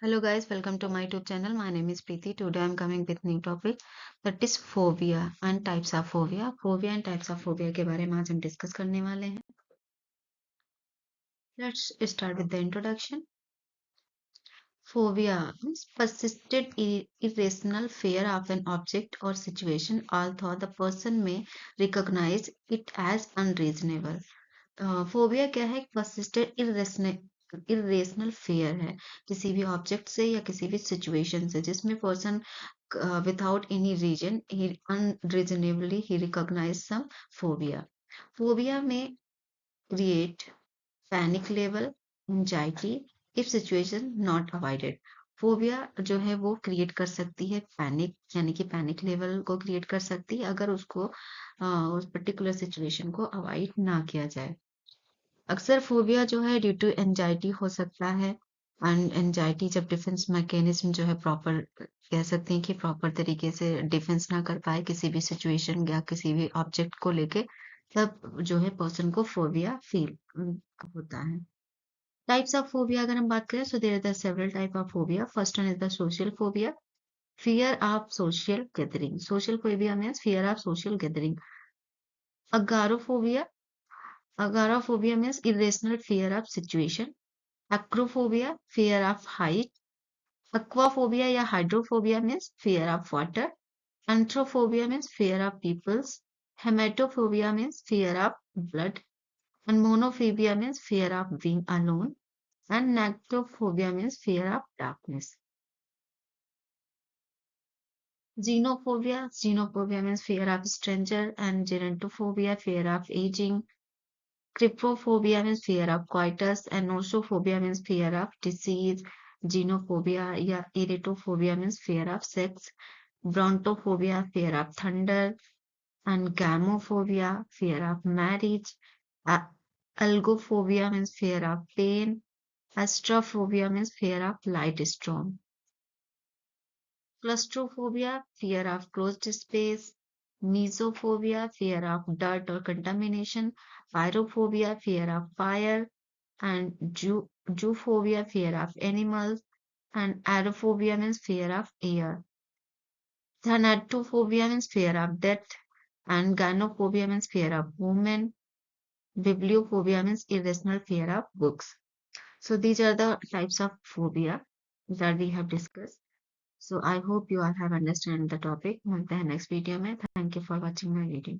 Hello guys, welcome to my YouTube channel. My name is Preeti. Today I'm coming with new topic that is phobia and types of phobia. Phobia and types of phobia के बारे में आज हम discuss करने वाले हैं. Let's start with the introduction. Phobia means persistent irrational fear of an object or situation, although the person may recognize it as unreasonable. Phobia क्या है? परसिस्टेंट इरेशनल फियर है किसी भी ऑब्जेक्ट से या किसी भी सिचुएशन से जिसमें पर्सन विदाउट एनी रीजन ही अनरीजनेबली ही रिकॉग्नाइज सम फोबिया. फोबिया में create panic level anxiety if situation not avoided. Phobia जो है वो क्रिएट कर सकती है पैनिक, यानी कि पैनिक लेवल को क्रिएट कर सकती है अगर उसको उस पर्टिकुलर सिचुएशन को अवॉइड ना किया जाए. अक्सर फोबिया जो है ड्यू टू एंजाइटी हो सकता है. एंड एंजाइटी जब डिफेंस मैकेनिज्म जो है प्रॉपर कह सकते हैं कि प्रॉपर तरीके से डिफेंस ना कर पाए किसी भी सिचुएशन या किसी भी ऑब्जेक्ट को लेके, तब जो है पर्सन को फोबिया फील होता है. टाइप्स ऑफ फोबिया अगर हम बात करें तो there are several type of phobia. First one is the social phobia, fear of social gathering. Social phobia means fear of social gathering. Agoraphobia, agoraphobia means irrational fear of situation. Acrophobia, fear of height. Aquaphobia या hydrophobia means fear of water. Anthrophobia means fear of peoples. Hematophobia means fear of blood. And monophobia means fear of being alone. And nectophobia means fear of darkness. Xenophobia means fear of stranger. And gerontophobia, fear of aging. Cryptophobia means fear of coitus, and nosophobia means fear of disease. Genophobia या eretophobia means fear of sex. Brontophobia, fear of thunder. And gamophobia, fear of marriage. Algophobia means fear of pain. Astrophobia means fear of light storm. Claustrophobia, fear of closed space. Mesophobia, fear of dirt or contamination. Pyrophobia, fear of fire. And zoophobia, fear of animals. And aerophobia means fear of air. Thanatophobia means fear of death. And gynophobia means fear of women. Bibliophobia means irrational fear of books. So these are the types of phobia that we have discussed. So I hope you all have understood the topic. मिलते हैं next video में. Thank you for watching my video.